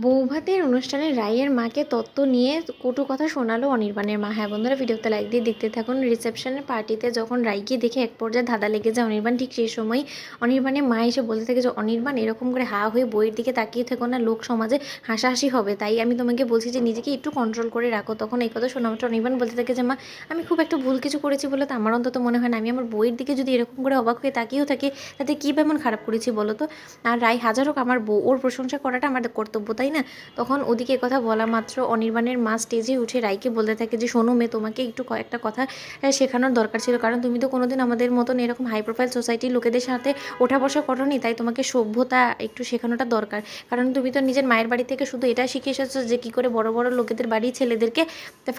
বৌভাতের অনুষ্ঠানে রাইয়ের মাকে তত্ত্ব নিয়ে কটু কথা শোনালো অনির্বাণের মা। হ্যাঁ বন্ধুরা, ভিডিওতে লাইক দিয়ে দেখতে থাকুন। রিসেপশনের পার্টিতে যখন রাইকে দেখে এক পর্যায়ে ধাঁধা লেগে যায় অনির্বাণ, ঠিক সেই সময় অনির্বাণের মা এসে বলতে থাকে যে অনির্বাণ, এরকম করে হা হয়ে বইয়ের দিকে তাকিয়ে থেকো না, লোক সমাজে হাসাহাসি হবে। তাই আমি তোমাকে বলছি যে নিজেকে একটু কন্ট্রোল করে রাখো। তখন এই কথা শোনা মাত্র অনির্বাণ বলতে থাকে যে মা, আমি খুব একটা ভুল কিছু করেছি বলে তো আমার অন্তত মনে হয় না। আমি আমার বইয়ের দিকে যদি এরকম করে অবাক হয়ে তাকিয়েও থাকি, তাতে কী এমন খারাপ করেছি বলো তো? আর রাই হাজার হোক আমার বউ, ওর প্রশংসা করাটা আমাদের কর্তব্য, তাই না? তখন ওদিকে কথা বলা মাত্র অনির্বাণের মা স্টেজে উঠে রাইকে বলতে থাকে যে শোনো মেয়ে, তোমাকে একটু কয়েকটা কথা শেখানোর দরকার ছিল, কারণ তুমি তো কোনোদিন আমাদের মতন এরকম হাই প্রোফাইল সোসাইটির লোকেদের সাথে ওঠা বসা করোনি, তাই তোমাকে সভ্যতা একটু শেখানোটা দরকার। কারণ তুমি তো নিজের মায়ের বাড়ি থেকে শুধু এটা শিখে এসেছো যে কী করে বড় বড় লোকেদের বাড়ি ছেলেদেরকে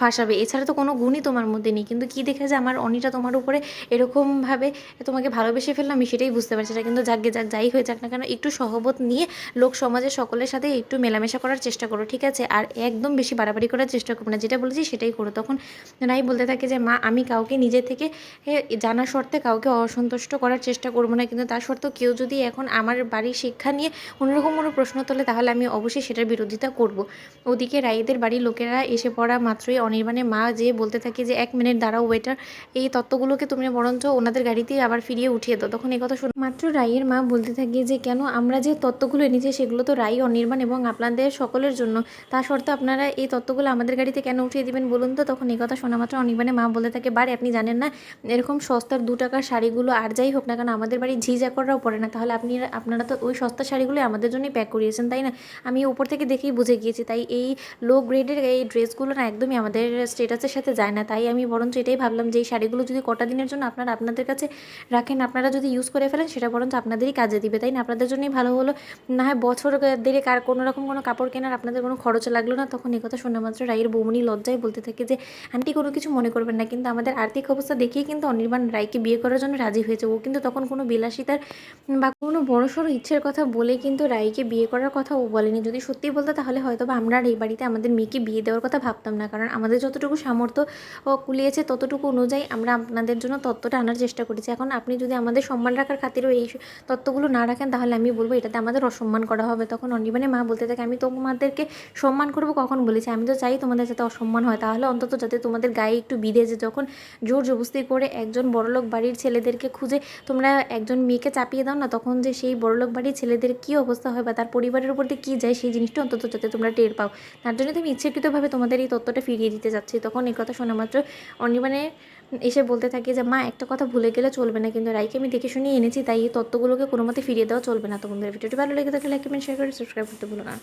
ফাঁসাবে, এছাড়া তো কোনো গুণই তোমার মধ্যে নেই। কিন্তু কী দেখে যে আমার অনিটা তোমার উপরে এরকমভাবে তোমাকে ভালোবেসে ফেললাম, আমি সেটাই বুঝতে পারছি না। কিন্তু যাক যাই হয়ে যাক না কেন, একটু সহবত নিয়ে লোক সমাজের সকলের সাথে একটু মেলামেশা করার চেষ্টা করো, ঠিক আছে? আর একদম বেশি বাড়াবাড়ি করার চেষ্টা করো না, যেটা বলেছি সেটাই করো। তখন রাই বলতে থাকে যে মা, আমি কাউকে নিজে থেকে জানা শর্তে কাউকে অসন্তুষ্ট করার চেষ্টা করবো না, কিন্তু তার সত্ত্বেও কেউ যদি এখন আমার বাড়ির শিক্ষা নিয়ে অন্যরকম কোনো প্রশ্ন তোলে, তাহলে আমি অবশ্যই সেটার বিরোধিতা করব। ওদিকে রাইদের বাড়ির লোকেরা এসে পড়া মাত্রই অনির্বাণের মা যে বলতে থাকে যে 1 মিনিট দাঁড়াও ওয়েটার, এই তত্ত্বগুলোকে তুমি বরঞ্চ ওনাদের গাড়িতেই আবার ফিরিয়ে উঠিয়ে দাও। তখন এই কথা শুনে মাত্র রাইয়ের মা বলতে থাকে যে কেন, আমরা যে তত্ত্বগুলো এনেছি সেগুলো তো রাই, অনির্বাণ এবং আপনাদের সকলের জন্য, তা সত্ত্বেও আপনারা এই তত্ত্বগুলো আমাদের গাড়িতে কেন উঠিয়ে দিবেন বলুন তো? তখন এই কথা শোনা মাত্র অনির্বাণের মা বলে থাকে, বারে আপনি জানেন না এরকম সস্তার 2 টাকার শাড়িগুলো আর যাই হোক না কেন আমাদের বাড়ির ঝি চাকররাও পরে না, তাহলে আপনারা তো ওই সস্তা শাড়িগুলো আমাদের জন্যই প্যাক করিয়েছেন, তাই না? আমি উপর থেকে দেখেই বুঝে গিয়েছি, তাই এই লো গ্রেডের এই ড্রেসগুলো না একদমই আমাদের স্টেটাসের সাথে যায় না। তাই আমি বরঞ্চ এটাই ভাবলাম যে এই শাড়িগুলো যদি কটা দিনের জন্য আপনারা আপনাদের কাছে রাখেন, আপনারা যদি ইউজ করে ফেলেন, সেটা বরঞ্চ আপনাদেরই কাজে দিবে, তাই না? আপনাদের জন্যই ভালো হলো। না হয় বছর দেড়েক আর কোনো রকম কোনো কাপড় কেনার আপনাদের কোনো খরচ লাগলো না। তখন এই কথা শোনা মাত্র রাইয়ের বৌমনি লজ্জায় বলতে থাকে যে আন্টি, কোনো কিছু মনে করবেন না, কিন্তু আমাদের আর্থিক অবস্থা দেখেই কিন্তু অনির্বাণ রাইকে বিয়ে করার জন্য রাজি হয়েছে। ও কিন্তু তখন কোনো বিলাসিতার বা কোনো বড়সড় ইচ্ছের কথা বলে কিন্তু রাইকে বিয়ে করার কথা ও বলেনি। যদি সত্যি বলতো তাহলে হয়তো বা আমরা আর এই বাড়িতে আমাদের মেয়েকে বিয়ে দেওয়ার কথা ভাবতাম না, কারণ আমাদের যতটুকু সামর্থ্য কুলিয়েছে ততটুকু অনুযায়ী আমরা আপনাদের জন্য তত্ত্বটা আনার চেষ্টা করেছি। এখন আপনি যদি আমাদের সম্মান রাখার খাতিরেও এই তত্ত্বগুলো না রাখেন, তাহলে আমি বলবো এটাতে আমাদের অসম্মান করা হবে। তখন অনির্বাণের মা বলতে থাকে, আমি তোমাদেরকে সম্মান করবো কখন বলেছি? আমি তো চাই তোমাদের যাতে অসম্মান হয়, তাহলে অন্তত যাতে তোমাদের গায়ে একটু বিধে, যে যখন জোর জবস্তি করে একজন বড়লোক বাড়ির ছেলেদেরকে খুঁজে তোমরা একজন মেয়েকে চাপিয়ে দাও না, তখন যে সেই বড়লোক বাড়ির ছেলেদের কী অবস্থা হয় বা তার পরিবারের উপর দিয়ে কী যায়, সেই জিনিসটা অন্তত যাতে তোমরা টের পাও। তার জন্য তুমি ইচ্ছাকৃতভাবে তোমাদের এই তত্ত্বটা ফিরিয়ে দিতে যাচ্ছি। তখন এই কথা শোনা মাত্র অনির্বাণের এসে বলতে থাকে যে মা, একটা কথা ভুলে গেলে চলবে না, কিন্তু রাইকে আমি দেখে শুনিয়ে এনেছি, তাই এই তত্ত্বগুলোকে কোনো মতে ফিরিয়ে দেওয়া চলবে না। তো বন্ধুরা, ভিডিওটি ভালো লেগে থাকলে লাইক কমেন্ট শেয়ার করে সাবস্ক্রাইব করতে ভুলো না।